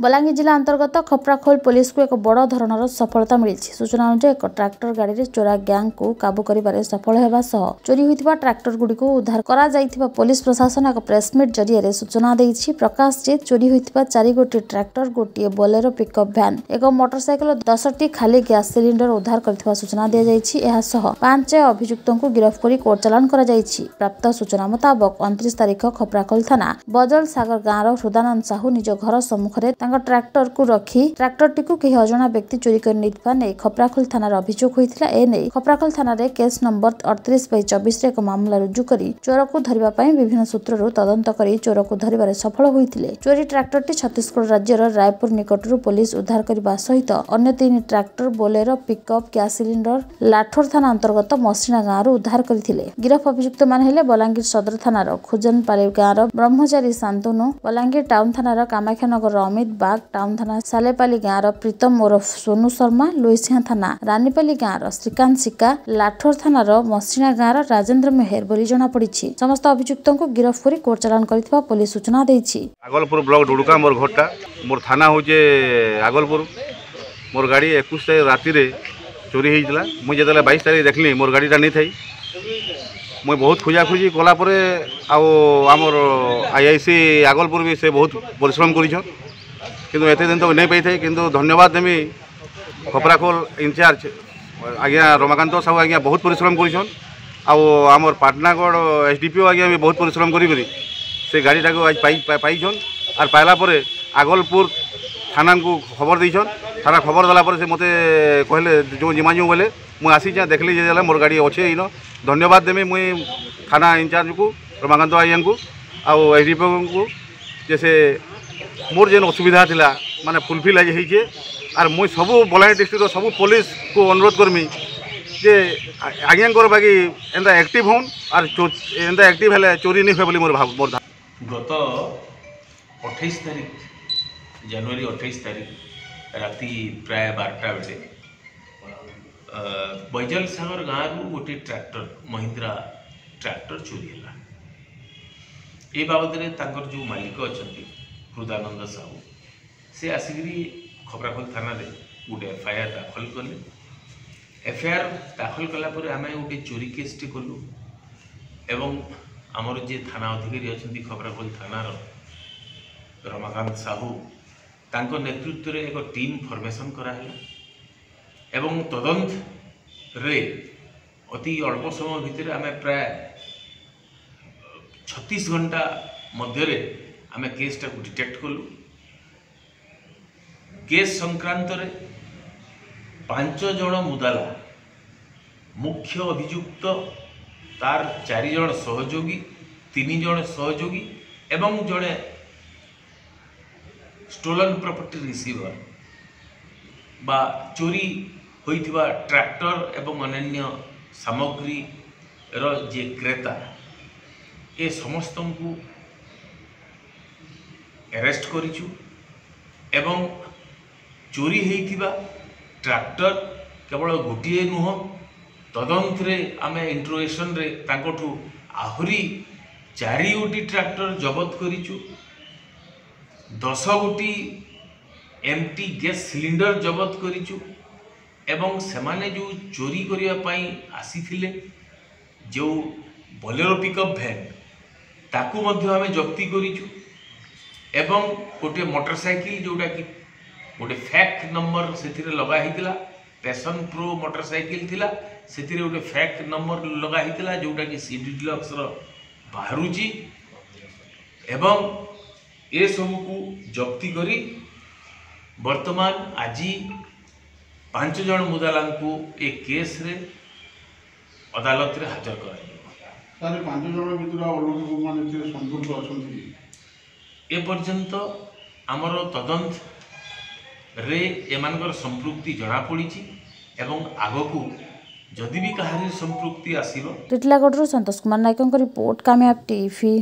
बलांगीर जिला अंतर्गत खपराखोल पुलिस को एक बड़ धरणर सफलता मिली। सूचना अनुसार एक ट्रैक्टर गाड़ी में चोरा गैंग को काबू कर सफल होगा सह चोरी होता ट्रैक्टर गुड़िक उद्धार कर पुलिस प्रशासन एक प्रेसमिट जरिए सूचना देछि। प्रकाश जे चोरी होता 4 गोटी ट्रैक्टर, गोटे बोलेरो पिकअप भैन, एक मोटरसाइकेल, 10टी खाली गैस सिलिंडर उद्धार कर सूचना दी जाइए। 5 अभियुक्तों को गिरफ्त कर कोर्ट चालान कर प्राप्त सूचना मुताबक 29 तारिख खपराखोल थाना बजल सागर गाँव हृदानंद साहू निज घर सम्मुखें ट्रैक्टर को रखी ट्रैक्टर टी कई अजना व्यक्ति चोरी कर खपराखोल थानार अभियोग होता। एने खपराखोल थाना केस नंबर 38/24 एक मामला रुजु कर चोर को धरने विभिन्न सूत्रु तदंत कर चोर को धरने सफल होते। चोरी ट्रैक्टर टी छत्तीसगढ़ राज्यर रायपुर निकटू पुलिस उद्धार करने सहित अन्य 3 tractor, Bolero, pickup, gas cylinder Lathor थाना अंतर्गत मसीना गाँव उद्धार करते। गिरफ अभियुक्त माने बलांगीर सदर थानार खुजनपाली गाँव ब्रह्मचारी शांतनु, बलांगीर टाउन थानार कामाख्यानगर अमित बाग, टाउन थाना सालेपाली गाँव प्रीतम ओरफ सोनू शर्मा, लोईसिया थाना रानीपाली गाँव श्रीकांत सिका, लाठोर थानार मसीना गाँव राजेंद्र मेहर बोली जनापड़ी। समस्त अभियुक्तों को गिरफ्त कर कोर्ट चालान कर पुलिस सूचना देछि। आगलपुर ब्लॉक डुडुका मोर घरटा, मोर थाना होचे आगलपुर। मोर गाड़ी 21 तारीख राति रे चोरी होइतला। मुझे जेतले 22 तारीख देखली मोर गाड़ीटा नहीं थी। मुझे बहुत खोजाखोजी कलापर आमर आईआईसी आगलपुर भी से बहुत परिश्रम कर किंतु एते दिन तो नहीं पाई थे। किंतु धन्यवाद देमी खपराखोल इंचार्ज आज्ञा रमाकांत साहू आज्ञा बहुत परिश्रम कर आमर पाटनागढ़ एसडीपीओ आज्ञा भी बहुत परिश्रम करी से गाड़ीटा को आज पाइछन और पाइला आगलपुर थाना को खबर देछन। थाना खबर देला से मते कहले जो जिमा जो बोले मुझे आसी देखली जे मोर गाड़ी अच्छे इन धन्यवाद देमी मुई थाना इंचार्ज को रमाकांत आज्ञा को आउ एसडीपीओ को जैसे मोर जेन असुविधा थिला माने फुलफिल आज होइछे। और मुई सबू बलांगीर डिस्ट्रिक्ट सबू पुलिस को अनुरोध करमी जे आज्ञांकर बाकी एंता एक्टिव होन और एंता एक्टिव हेले चोरी नहीं हुए बोली मोर भाव मोर गत 28 तारीख जनवरी 28 तारीख राति प्राय 12टा बेले बैजल सागर गाँव गोटे ट्रैक्टर महिंद्रा ट्रैक्टर चोरी है। ये बाबद जो मालिक अच्छा हृदानंद साहू से आसिकी खपराखोल थाना रे गोटे एफआईआर दाखल कले। एफआईआर दाखल कलापर आम गोटे चोरी केस टी कलु एवं आमर जे थाना अधिकारी अच्छा खपराखोल थानार रमाकांत साहू तांको नेतृत्व रे एक टीम फॉर्मेशन कराला एवं तदंत रे अति अल्प समय भितर आम प्राय 36 घंटा मध्य आम केसटा को डिटेक्ट कलु। केस संक्रांत रे 5 जन मुदाला, मुख्य अभियुक्त तार 4 जन सहयोगी, 3 जन सहयोगी एवं जड़े स्टोलन प्रॉपर्टी रिसीवर बा चोरी होइथिबा ट्रैक्टर एवं अन्य सामग्री रो जे क्रेता ए समस्त को अरेस्ट करिछु एवं चोरी होइथिबा ट्रैक्टर केवल गोटे नुह तदंत रे आमे इंट्रोगेशन रे तांकोठू आहुरी 4 गोटी ट्रैक्टर जबत करिछु, 10 गोटी एमटी गैस सिलिंडर जबत करिछु एवं सेमाने जो चोरी करिया पाई आसीथिले जो बोलेरो पिकअप भैन ताकू मध्य आमे जब्ती करिछु एवं गोटे मोटरसाइकिल जोटा कि गोटे फैक्ट नंबर से लगा हितला पैशन प्रो मोटरसाइकिल थिला से गोटे फैक्ट नंबर लगा हितला जोटा कि सीडी डिलक्स रो बाहरुची एवं ए सब को जब्ती करी वर्तमान आज 5 जन मुदाला को ए केस रे अदालत रे हाजर करा। 5 जन भितर अलग माने संपुक्त अछंती ए पर्यंत आमर तदंत रे एमानकर संपृक्ति जना पड़ी एवं आगकू जदि भी कहानी संपृक्ति आसीबो। टिटलागढ़ संतोष कुमार नायकों रिपोर्ट कामयाब टीवी।